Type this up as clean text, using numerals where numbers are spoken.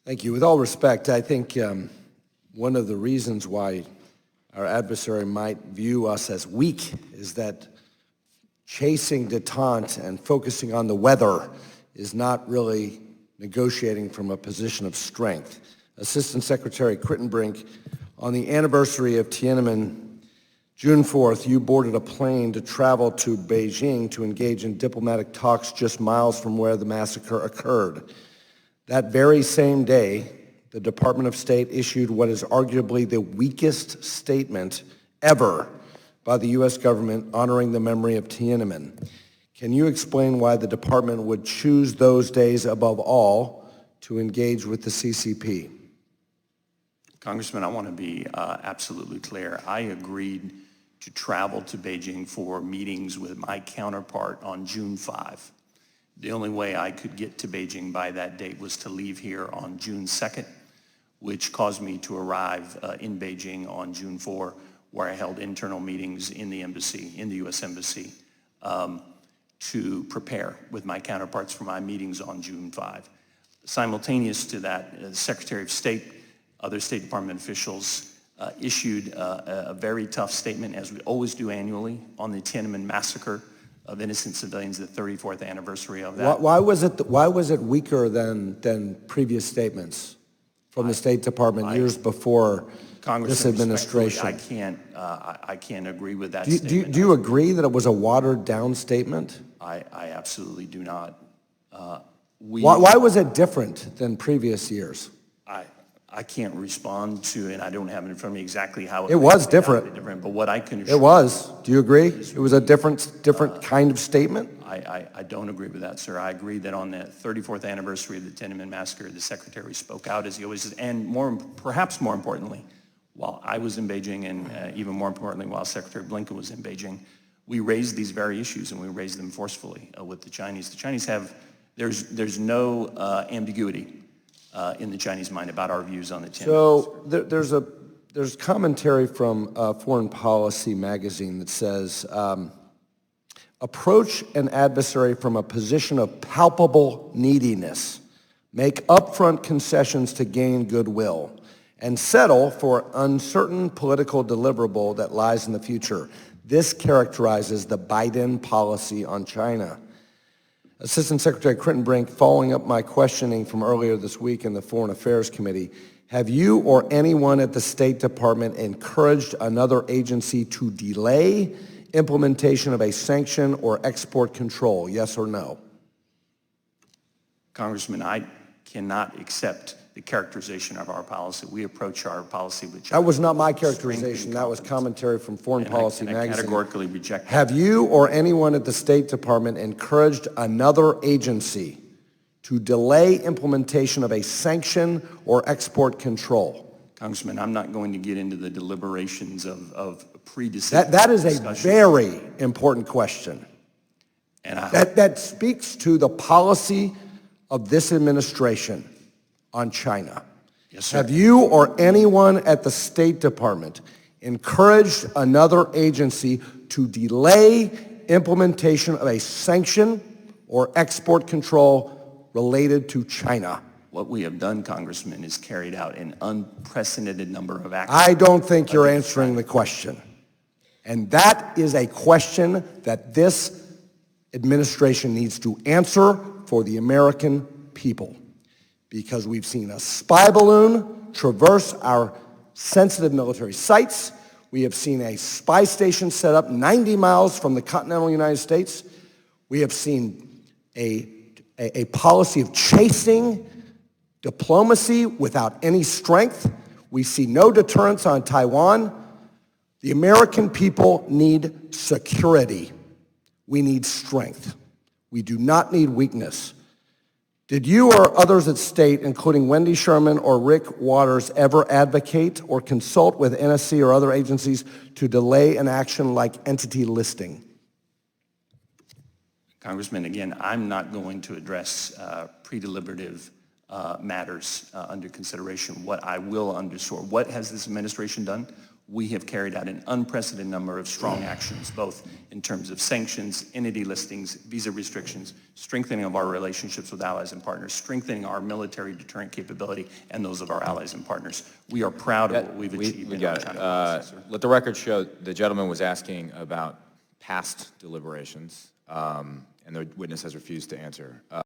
Thank you. With all respect, I think one of the reasons why our adversary might view us as weak is that chasing detente and focusing on the weather is not really negotiating from a position of strength. Assistant Secretary Crittenbrink, on the anniversary of Tiananmen, June 4th, you boarded a plane to travel to Beijing to engage in diplomatic talks just miles from where the massacre occurred. That very same day, the Department of State issued what is arguably the weakest statement ever by the U.S. government honoring the memory of Tiananmen. Can you explain why the department would choose those days above all to engage with the CCP? Congressman, I want to be absolutely clear. I agreed to travel to Beijing for meetings with my counterpart on June 5. The only way I could get to Beijing by that date was to leave here on June 2nd, which caused me to arrive in Beijing on June 4, where I held internal meetings in the embassy, in the U.S. Embassy, to prepare with my counterparts for my meetings on June 5. Simultaneous to that, the Secretary of State, other State Department officials issued a very tough statement, as we always do annually, on the Tiananmen massacre of innocent civilians, the 34th anniversary of that. Why was it weaker than previous statements from the State Department years before this administration? I can't agree with that do statement. Do you agree that it was a watered-down statement? I absolutely do not. Why was it different than previous years? I can't respond to, and I don't have it in front of me exactly how it was different. But what I can assure it was. Do you agree? It was a different kind of statement? I don't agree with that, sir. I agree that on the 34th anniversary of the Tiananmen massacre, the Secretary spoke out, as he always does, and perhaps more importantly, while I was in Beijing, and even more importantly, while Secretary Blinken was in Beijing, we raised these very issues, and we raised them forcefully with the Chinese. The Chinese have, there's no ambiguity in the Chinese mind about our views on the Tiananmen massacre. So there's commentary from Foreign Policy magazine that says, approach an adversary from a position of palpable neediness, make upfront concessions to gain goodwill, and settle for uncertain political deliverable that lies in the future. This characterizes the Biden policy on China. Assistant Secretary Crittenbrink, following up my questioning from earlier this week in the Foreign Affairs Committee, have you or anyone at the State Department encouraged another agency to delay implementation of a sanction or export control, yes or no? Congressman, I cannot accept the characterization of our policy. We approach our policy with That was not my characterization. That was commentary from Foreign Policy magazine. I categorically reject that. Have you or anyone at the State Department encouraged another agency to delay implementation of a sanction or export control? Congressman, I'm not going to get into the deliberations of pre-decision That is a very important question. And that speaks to the policy of this administration on China. Yes, sir. Have you or anyone at the State Department encouraged another agency to delay implementation of a sanction or export control related to China? What we have done, Congressman, is carried out an unprecedented number of actions. I don't think you're answering the question. And that is a question that this administration needs to answer for the American people. Because we've seen a spy balloon traverse our sensitive military sites. We have seen a spy station set up 90 miles from the continental United States. We have seen a policy of chasing diplomacy without any strength. We see no deterrence on Taiwan. The American people need security. We need strength. We do not need weakness. Did you or others at State, including Wendy Sherman or Rick Waters, ever advocate or consult with NSC or other agencies to delay an action like entity listing? Congressman, again, I'm not going to address pre-deliberative matters under consideration. What I will underscore, what has this administration done? we have carried out an unprecedented number of strong actions, both in terms of sanctions, entity listings, visa restrictions, strengthening of our relationships with allies and partners, strengthening our military deterrent capability and those of our allies and partners. We are proud of what we've achieved. We in our got it. China policy, sir. Let the record show the gentleman was asking about past deliberations, and the witness has refused to answer.